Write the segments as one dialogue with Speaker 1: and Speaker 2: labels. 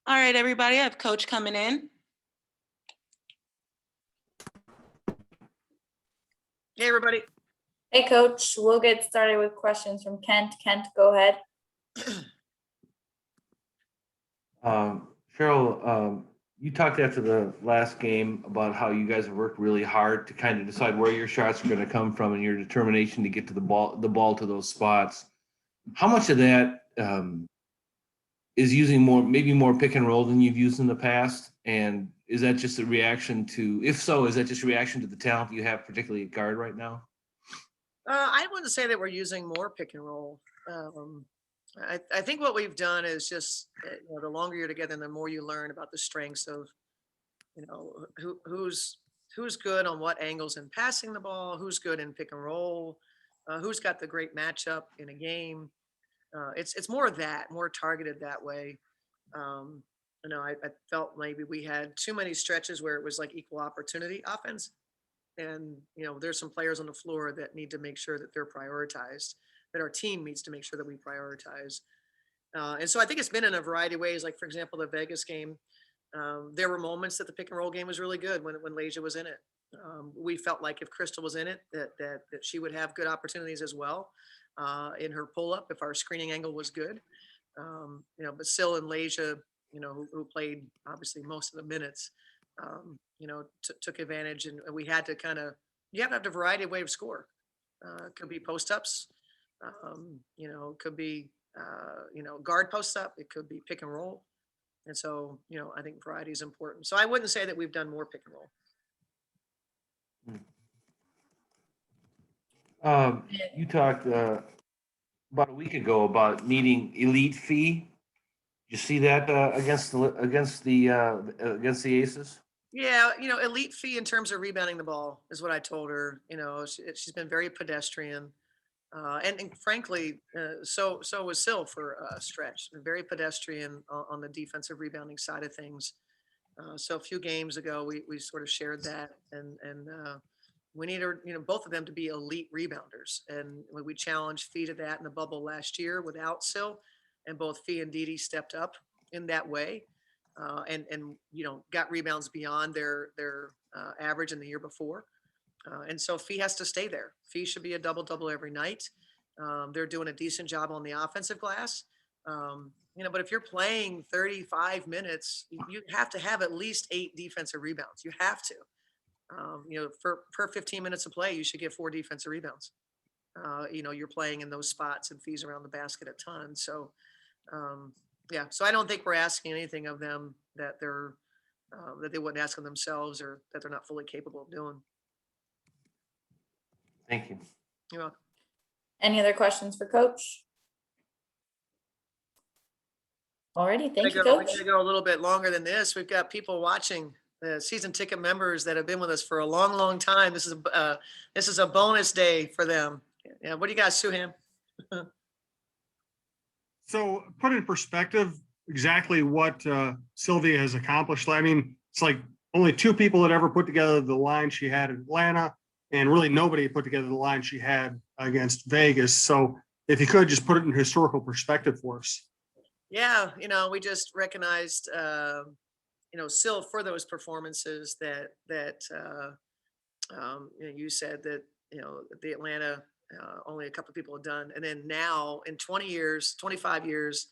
Speaker 1: All right, everybody, I have Coach coming in.
Speaker 2: Hey, everybody.
Speaker 3: Hey, Coach. We'll get started with questions from Kent. Kent, go ahead.
Speaker 4: Cheryl, you talked after the last game about how you guys have worked really hard to kind of decide where your shots are going to come from and your determination to get to the ball to those spots. How much of that is using maybe more pick and roll than you've used in the past? And is that just a reaction to, if so, is that just a reaction to the talent you have, particularly at guard right now?
Speaker 2: I wouldn't say that we're using more pick and roll. I think what we've done is just, the longer you're together, the more you learn about the strengths of, who's good on what angles in passing the ball, who's good in pick and roll, who's got the great matchup in a game. It's more of that, more targeted that way. I felt maybe we had too many stretches where it was like equal opportunity offense. And, there's some players on the floor that need to make sure that they're prioritized, that our team needs to make sure that we prioritize. And so I think it's been in a variety of ways. Like, for example, the Vegas game, there were moments that the pick and roll game was really good when Leja was in it. We felt like if Crystal was in it, that she would have good opportunities as well in her pull up if our screening angle was good. But Sil and Leja, who played obviously most of the minutes, took advantage, and we had to you have to have a variety of ways to score. It could be post ups, it could be, guard post up, it could be pick and roll. And so, I think variety is important. So I wouldn't say that we've done more pick and roll.
Speaker 4: You talked about a week ago about needing elite fee. You see that against the Aces?
Speaker 2: Yeah, elite fee in terms of rebounding the ball is what I told her. She's been very pedestrian, and frankly, so was Sil for a stretch. Very pedestrian on the defensive rebounding side of things. So a few games ago, we sort of shared that, and we need both of them to be elite rebounders, and we challenged Fee to that in the bubble last year without Sil, and both Fee and Didi stepped up in that way. And got rebounds beyond their average in the year before. And so Fee has to stay there. Fee should be a double-double every night. They're doing a decent job on the offensive glass. But if you're playing 35 minutes, you have to have at least 8 defensive rebounds. You have to. Per 15 minutes of play, you should get 4 defensive rebounds. You're playing in those spots and Fee's around the basket a ton. So, yeah, so I don't think we're asking anything of them that that they wouldn't ask of themselves or that they're not fully capable of doing.
Speaker 4: Thank you.
Speaker 2: You're welcome.
Speaker 3: Any other questions for Coach? Alrighty, thank you, Coach.
Speaker 2: We're going to go a little bit longer than this. We've got people watching, the season ticket members that have been with us for a long, long time. This is a bonus day for them. Yeah, what do you got, Suham?
Speaker 5: So put in perspective exactly what Sylvia has accomplished. I mean, it's like only 2 people had ever put together the line she had in Atlanta, and really nobody put together the line she had against Vegas. So if you could just put it in historical perspective for us.
Speaker 2: Yeah, we just recognized, Sil for those performances that you said that, the Atlanta, only a couple of people have done. And then now in 20 years, 25 years,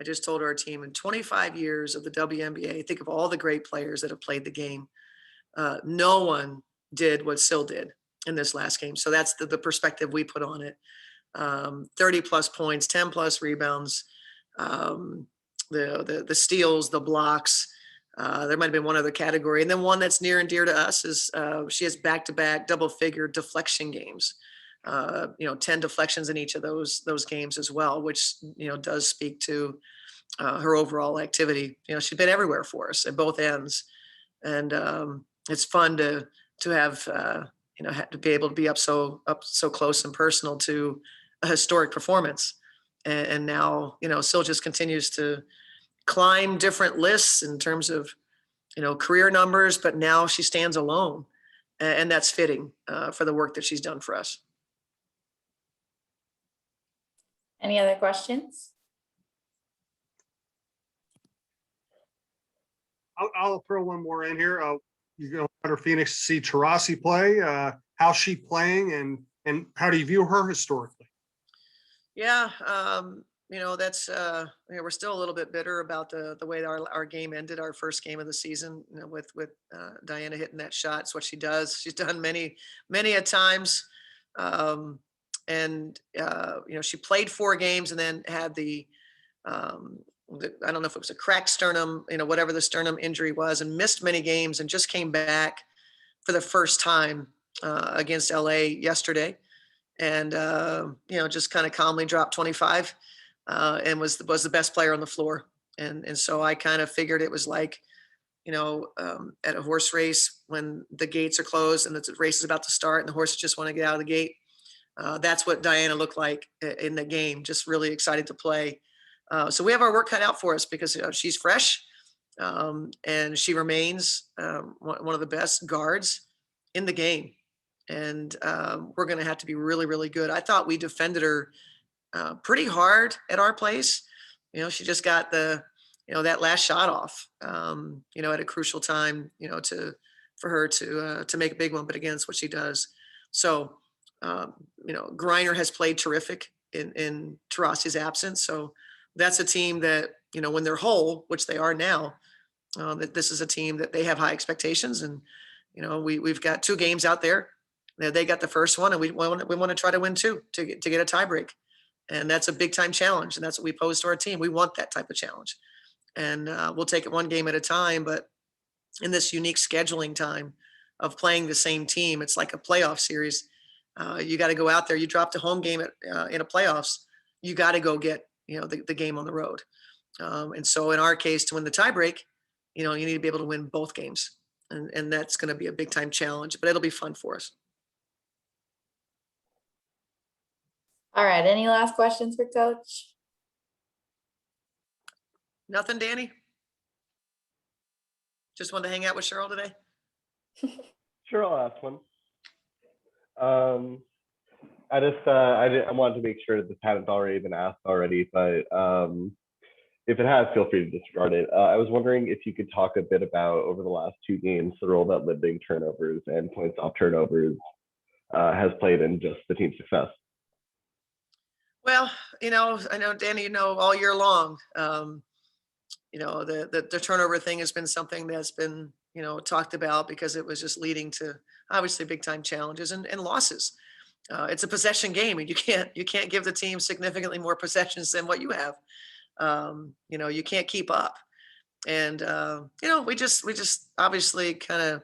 Speaker 2: I just told our team in 25 years of the WNBA, think of all the great players that have played the game. No one did what Sil did in this last game. So that's the perspective we put on it. 30 plus points, 10 plus rebounds, the steals, the blocks. There might have been one other category. And then one that's near and dear to us is she has back-to-back double-figure deflection games. 10 deflections in each of those games as well, which, does speak to her overall activity. She's been everywhere for us at both ends. And it's fun to have, to be able to be up so close and personal to a historic performance. And now, Sil just continues to climb different lists in terms of, career numbers, but now she stands alone. And that's fitting for the work that she's done for us.
Speaker 3: Any other questions?
Speaker 5: I'll throw one more in here. You go to Phoenix to see Taurasi play. How's she playing, and how do you view her historically?
Speaker 2: Yeah, that's we're still a little bit bitter about the way our game ended, our first game of the season. With Diana hitting that shot. It's what she does. She's done many a times, and she played 4 games and then had I don't know if it was a cracked sternum, whatever the sternum injury was, and missed many games and just came back for the first time against LA yesterday. And, just kind of calmly dropped 25 and was the best player on the floor. And so I kind of figured it was like, at a horse race when the gates are closed and the race is about to start and the horses just want to get out of the gate. That's what Diana looked like in the game, just really excited to play. So we have our work cut out for us because she's fresh and she remains one of the best guards in the game. And we're going to have to be really, really good. I thought we defended her pretty hard at our place. She just got that last shot off, at a crucial time, for her to make a big one. But again, it's what she does. So, Griner has played terrific in Taurasi's absence. So that's a team that, when they're whole, which they are now, that this is a team that they have high expectations. And, we've got 2 games out there. They got the first one, and we want to try to win 2 to get a tiebreak. And that's a big time challenge. And that's what we pose to our team. We want that type of challenge. And we'll take it one game at a time. But in this unique scheduling time of playing the same team, it's like a playoff series. You got to go out there. You dropped a home game in a playoffs. You got to go get, the game on the road. And so in our case, to win the tiebreak, you need to be able to win both games. And that's going to be a big time challenge, but it'll be fun for us.
Speaker 3: All right, any last questions for Coach?
Speaker 2: Nothing, Danny? Just wanted to hang out with Cheryl today?
Speaker 6: Sure, I'll ask one. I wanted to make sure that this hadn't already been asked already, but if it has, feel free to disregard it. I was wondering if you could talk a bit about, over the last 2 games, the role that limiting turnovers and points off turnovers has played in just the team's success.
Speaker 2: Well, I know, Danny, all year long, the turnover thing has been something that's been, talked about because it was just leading to obviously big time challenges and losses. It's a possession game, and you can't give the team significantly more possessions than what you have. You can't keep up. And, we just obviously kind of,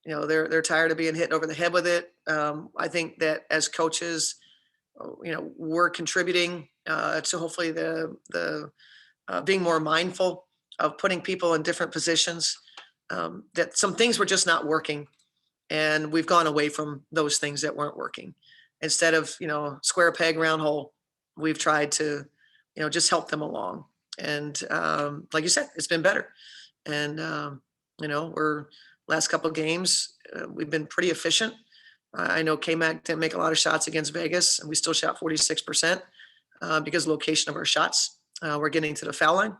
Speaker 2: they're tired of being hit over the head with it. I think that as coaches, we're contributing to hopefully the being more mindful of putting people in different positions. That some things were just not working, and we've gone away from those things that weren't working. Instead of square peg round hole, we've tried to just help them along. And like you said, it's been better. And we're last couple of games we've been pretty efficient. I know K-Mac didn't make a lot of shots against Vegas, and we still shot 46% because of the location of our shots. We're getting to the foul line.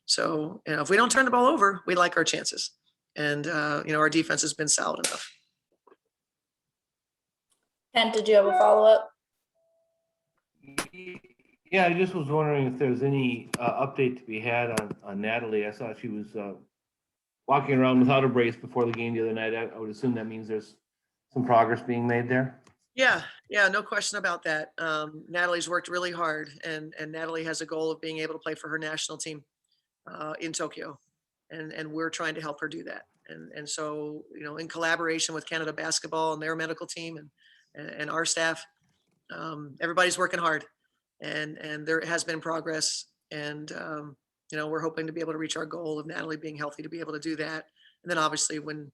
Speaker 2: So, if we don't turn the ball over, we like our chances. And, our defense has been solid enough.
Speaker 3: Kent, did you have a follow-up?
Speaker 4: Yeah, I just was wondering if there's any update to be had on Natalie. I saw she was walking around without a brace before the game the other night. I would assume that means there's some progress being made there.
Speaker 2: Yeah, no question about that. Natalie's worked really hard, and Natalie has a goal of being able to play for her national team in Tokyo, and we're trying to help her do that. And so, in collaboration with Canada Basketball and their medical team and our staff, everybody's working hard, and there has been progress. And we're hoping to be able to reach our goal of Natalie being healthy to be able to do that. And then obviously when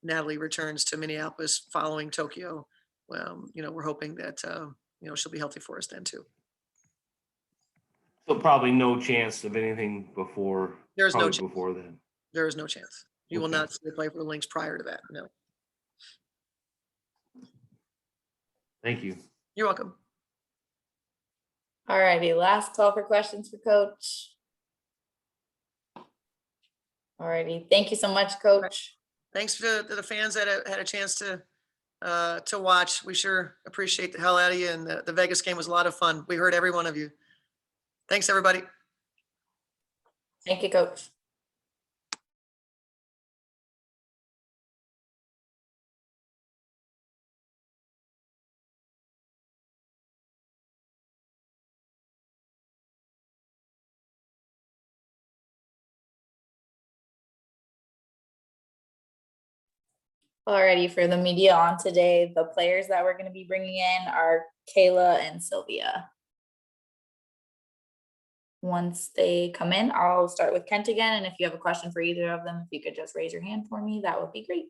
Speaker 2: Natalie returns to Minneapolis following Tokyo, we're hoping that she'll be healthy for us then too.
Speaker 4: So probably no chance of anything before.
Speaker 2: There's no
Speaker 4: chance before then.
Speaker 2: There is no chance. You will
Speaker 4: Okay.
Speaker 2: not see her play for the Lynx prior to that. No.
Speaker 4: Thank you.
Speaker 2: You're welcome.
Speaker 3: All righty, last call for questions for Coach. All Alrighty, thank you so much, Coach.
Speaker 2: Thanks to the fans that had a chance to watch. We sure appreciate the hell out of you. And the Vegas game was a lot of fun. We heard every one of you. Thanks, everybody.
Speaker 3: Thank you, Coach. Alrighty, for the media on today, the players that we're going to be bringing in are Kayla and Sylvia. Once they come in, I'll start with Kent again, and if you have a question for either of them, if you could just raise your hand for me, that would be great.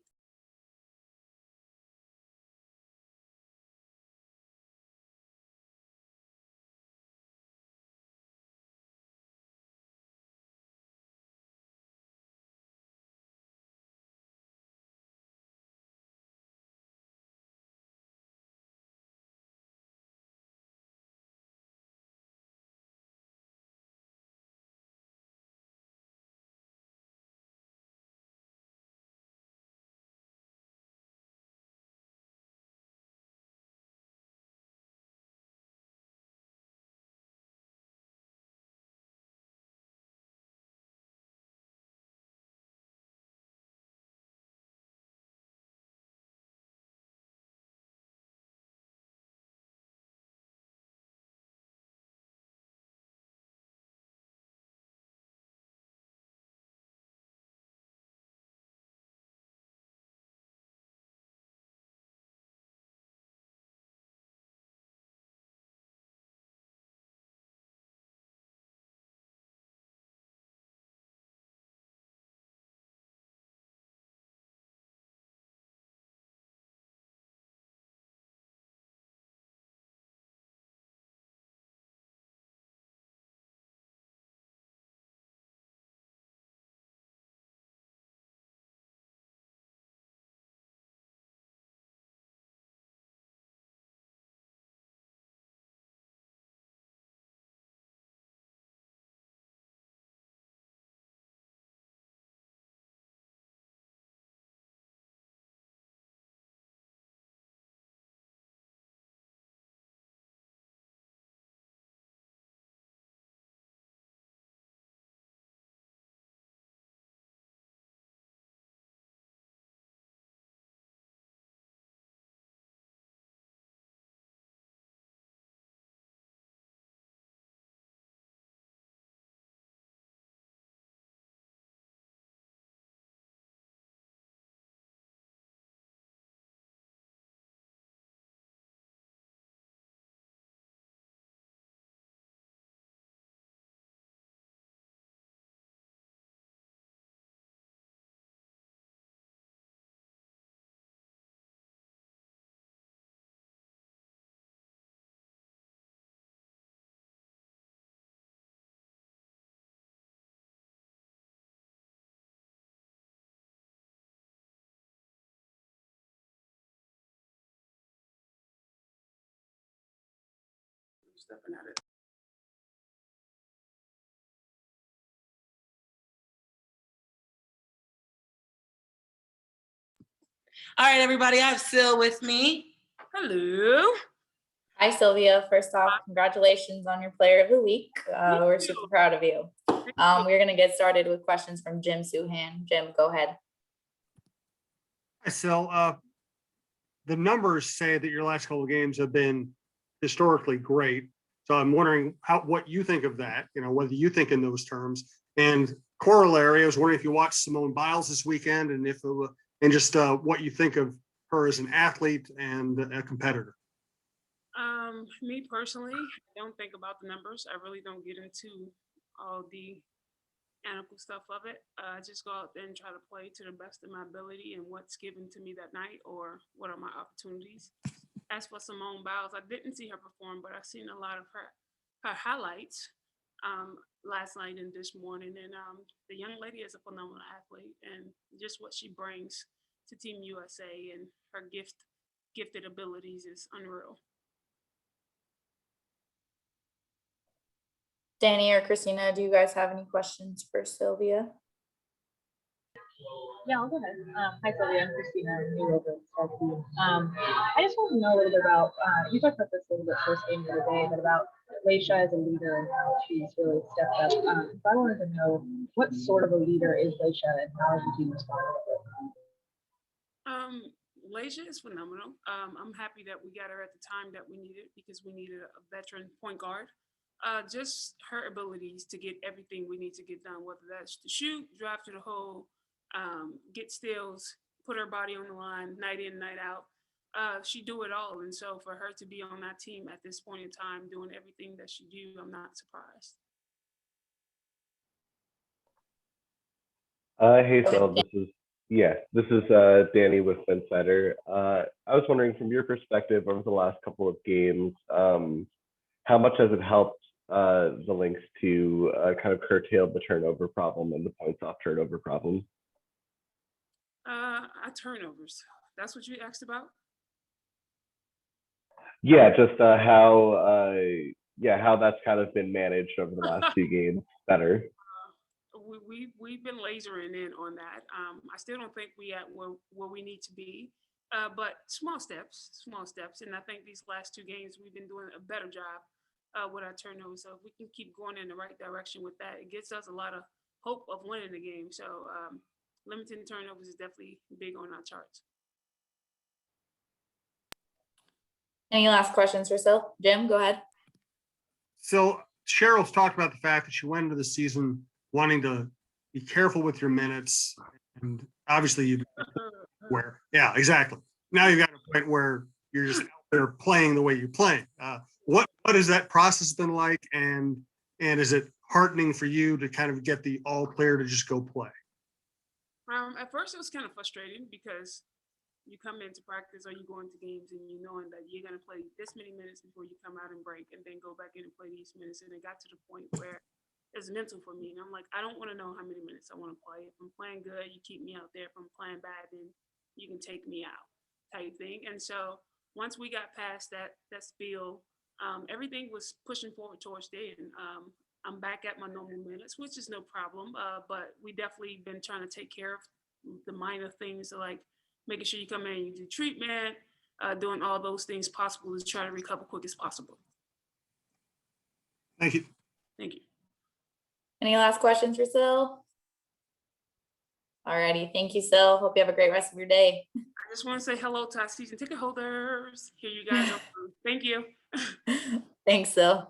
Speaker 1: Stepping at it. All right, everybody, I have Sil with me. Hello.
Speaker 3: Hi, Sylvia. First off, congratulations on your Player of the Week. We're super proud of you. We're going to get started with questions from Jim Suhan. Jim, go ahead.
Speaker 5: Hi, Sil. The numbers say that your last couple of games have been historically great. So I'm wondering what you think of that, whether you think in those terms. And corollary, I was wondering if you watched Simone Biles this weekend and just what you think of her as an athlete and a competitor.
Speaker 7: Me personally, I don't think about the numbers. I really don't get into all the analytical stuff of it. I just go out there and try to play to the best of my ability and what's given to me that night or what are my opportunities. As for Simone Biles, I didn't see her perform, but I've seen a lot of her highlights last night and this morning. And the young lady is a phenomenal athlete, and just what she brings to Team USA and her gifted abilities is unreal.
Speaker 3: Danny or Christina, do you guys have any questions for Sylvia?
Speaker 8: Yeah, I'll go ahead. Hi, Sylvia. I'm Christina. I'm new over at Star Team. I just want to know a little bit about, you talked about this a little bit first game of the day, but about Leisha as a leader and how she's really stepped up. So I wanted to know what sort of a leader is Leisha and how has the team responded to it?
Speaker 7: Lasia is phenomenal. I'm happy that we got her at the time that we needed because we needed a veteran point guard. Just her abilities to get everything we need to get done, whether that's to shoot, drive to the hole, get steals, put her body on the line, night in, night out. She do it all, and so for her to be on that team at this point in time, doing everything that she do, I'm not surprised.
Speaker 6: Hey, Phil, this is Danny with Insider. I was wondering from your perspective over the last couple of games, how much has it helped the Lynx to kind of curtail the turnover problem and the points off turnover problem?
Speaker 7: Our turnovers. That's what you asked about?
Speaker 6: Yeah, just how that's kind of been managed over the last two games better.
Speaker 7: We've been lasering in on that. I still don't think we at where we need to be, but small steps, and I think these last two games we've been doing a better job with our turnovers. So if we can keep going in the right direction with that, it gives us a lot of hope of winning the game. So limiting turnovers is definitely big on our charts.
Speaker 3: Any last questions for Sil? Jim, go ahead.
Speaker 5: So Cheryl's talked about the fact that she went into the season wanting to be careful with your minutes, and obviously you yeah, exactly. Now you've got a point where you're just out there playing the way you play. What has that process been like, and is it heartening for you to kind of get the all player to just go play?
Speaker 7: At first it was kind of frustrating because you come into practice or you go into games and you knowing that you're going to play this many minutes before you come out and break and then go back in and play these minutes. And it got to the point where it's mental for me. And I'm like, I don't want to know how many minutes I want to play. If I'm playing good, you keep me out there. If I'm playing bad, then you can take me out type thing. And so once we got past that spiel, everything was pushing forward towards the end. I'm back at my normal minutes, which is no problem. But we definitely been trying to take care of the minor things, like making sure you come in and you do treatment, doing all those things possible to try to recover quick as possible.
Speaker 5: Thank you.
Speaker 7: Thank you.
Speaker 3: Any last questions for Sil? Alrighty, thank you, Sil. Hope you have a great rest of your day.
Speaker 7: I just want to say hello to our season ticket holders. Here you guys are. Thank you.
Speaker 3: Thanks, Sil.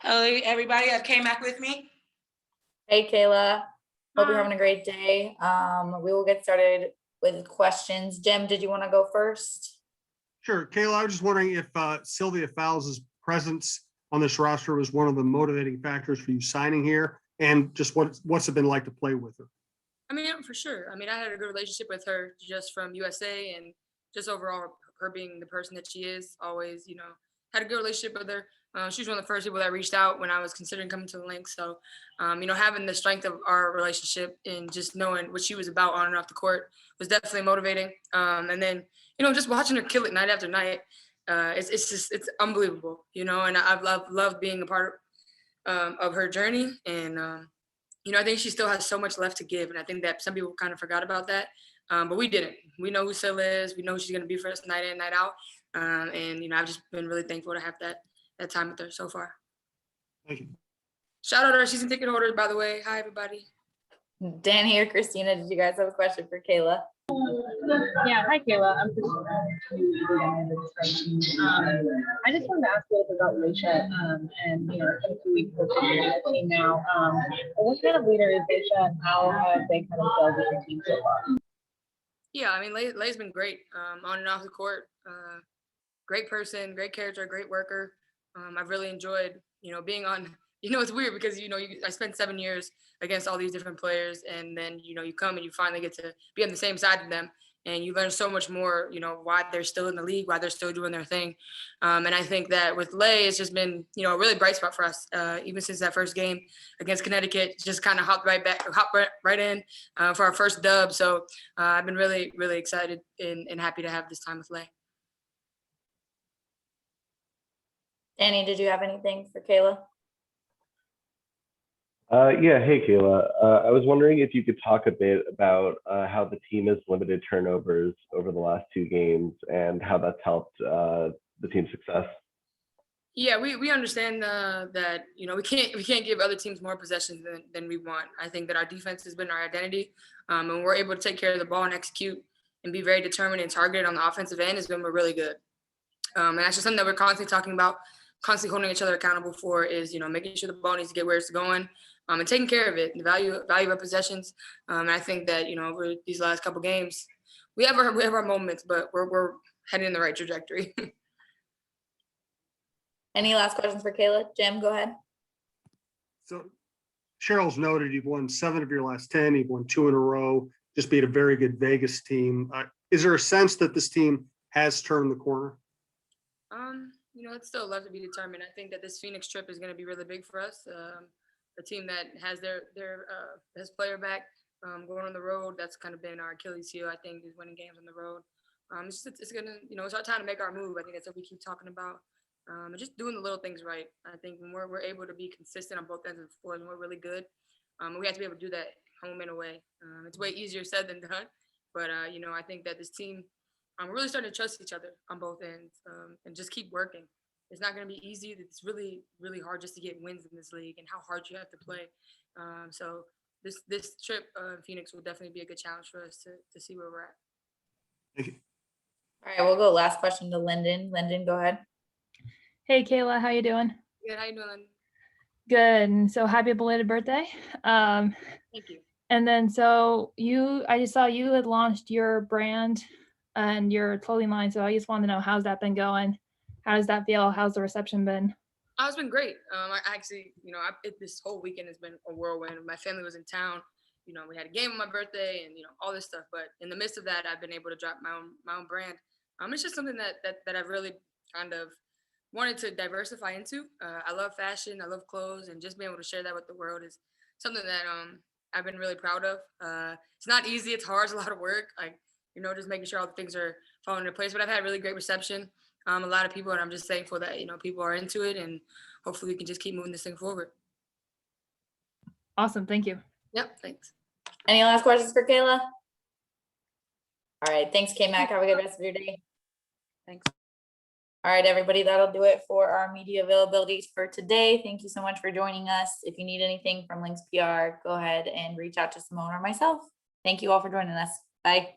Speaker 1: Hello, everybody that came back with me.
Speaker 3: Hey, Kayla. Hope you're having a great day. We will get started with questions. Jim, did you want to go first?
Speaker 5: Sure. Kayla, I was just wondering if Sylvia Fowles' presence on this roster was one of the motivating factors for you signing here, and just what's it been like to play with her?
Speaker 9: I mean, for sure. I mean, I had a good relationship with her just from USA and just overall her being the person that she is. Always, had a good relationship with her. She was one of the first people that reached out when I was considering coming to the Lynx. So, having the strength of our relationship and just knowing what she was about on and off the court was definitely motivating. And then, just watching her kill it night after night, it's unbelievable, and I've loved being a part of her journey. And, I think she still has so much left to give. And I think that some people kind of forgot about that. But we didn't. We know who Sil is. We know who she's going to be for us night in, night out. And, I've just been really thankful to have that time with her so far.
Speaker 5: Thank you.
Speaker 9: Shout out to our season ticket holders, by the way. Hi, everybody.
Speaker 3: Danny or Christina, did you guys have a question for Kayla?
Speaker 8: Yeah, hi Kayla. I'm Christina. I just wanted to ask a little bit about Leisha, and it's been 2 weeks with the team now. What kind of leader is Leisha, and how have they kind of gelled with your team so far?
Speaker 9: Yeah, I mean, Lay's been great on and off the court. Great person, great character, great worker. I've really enjoyed, being on. It's weird because I spent 7 years against all these different players, and then you come and you finally get to be on the same side of them, and you learn so much more, you know, why they're still in the league, why they're still doing their thing. And I think that with Lay, it's just been, you know, a really bright spot for us, even since that first game against Connecticut, just kind of hopped right in for our first dub. So I've been really, really excited and happy to have this time with Lay.
Speaker 3: Danny, did you have anything for Kayla?
Speaker 6: Yeah, hey Kayla. I was wondering if you could talk a bit about how the team has limited turnovers over the last 2 games and how that's helped the team's success.
Speaker 9: Yeah, we understand that, you know, we can't give other teams more possessions than we want. I think that our defense has been our identity, and we're able to take care of the ball and execute and be very determined and targeted on the offensive end is when we're really good. And that's just something that we're constantly talking about, constantly holding each other accountable for is, you know, making sure the ball needs to get where it's going, and taking care of it, the value of our possessions. And I think that, you know, over these last couple games, we have our moments, but we're heading in the right trajectory.
Speaker 3: Any last questions for Kayla? Jim, go ahead.
Speaker 5: So Cheryl's noted you've won 7 of your last 10. You've won 2 in a row. Just beat a very good Vegas team. Is there a sense that this team has turned the corner?
Speaker 9: You know, it's still left to be determined. I think that this Phoenix trip is going to be really big for us. A team that has their best player back, going on the road. That's kind of been our Achilles heel, I think, is winning games on the road. It's gonna, you know, it's our time to make our move. I think that's what we keep talking about. And just doing the little things right. I think when we're able to be consistent on both ends of the floor, and we're really good. We have to be able to do that home and away. It's way easier said than done. But you know, I think that this team, we're really starting to trust each other on both ends, and just keep working. It's not going to be easy. It's really, really hard just to get wins in this league and how hard you have to play. So this trip in Phoenix will definitely be a good challenge for us to see where we're at.
Speaker 5: Thank you.
Speaker 3: All right, we'll go last question to Lyndon. Lyndon, go ahead.
Speaker 10: Hey Kayla, how you doing?
Speaker 9: Good. How you doing?
Speaker 10: Good. And so happy belated birthday.
Speaker 9: Thank you.
Speaker 10: And then I just saw you had launched your brand and your clothing line. So I just wanted to know, how's that been going? How does that feel? How's the reception been?
Speaker 9: It's been great. I actually, you know, this whole weekend has been a whirlwind. My family was in town. You know, we had a game on my birthday and, you know, all this stuff. But in the midst of that, I've been able to drop my own brand. It's just something that I've really kind of wanted to diversify into. I love fashion. I love clothes, and just being able to share that with the world is something that I've been really proud of. It's not easy. It's hard. It's a lot of work. Like, you know, just making sure all the things are falling into place. But I've had really great reception. A lot of people, and I'm just thankful that, you know, people are into it, and hopefully we can just keep moving this thing forward.
Speaker 10: Awesome. Thank you.
Speaker 9: Yep. Thanks.
Speaker 3: Any last questions for Kayla? All right. Thanks, K-Mac. Have a good rest of your day.
Speaker 9: Thanks.
Speaker 3: All right, everybody, that'll do it for our media availabilities for today. Thank you so much for joining us. If you need anything from Lynx PR, go ahead and reach out to Simone or myself. Thank you all for joining us. Bye.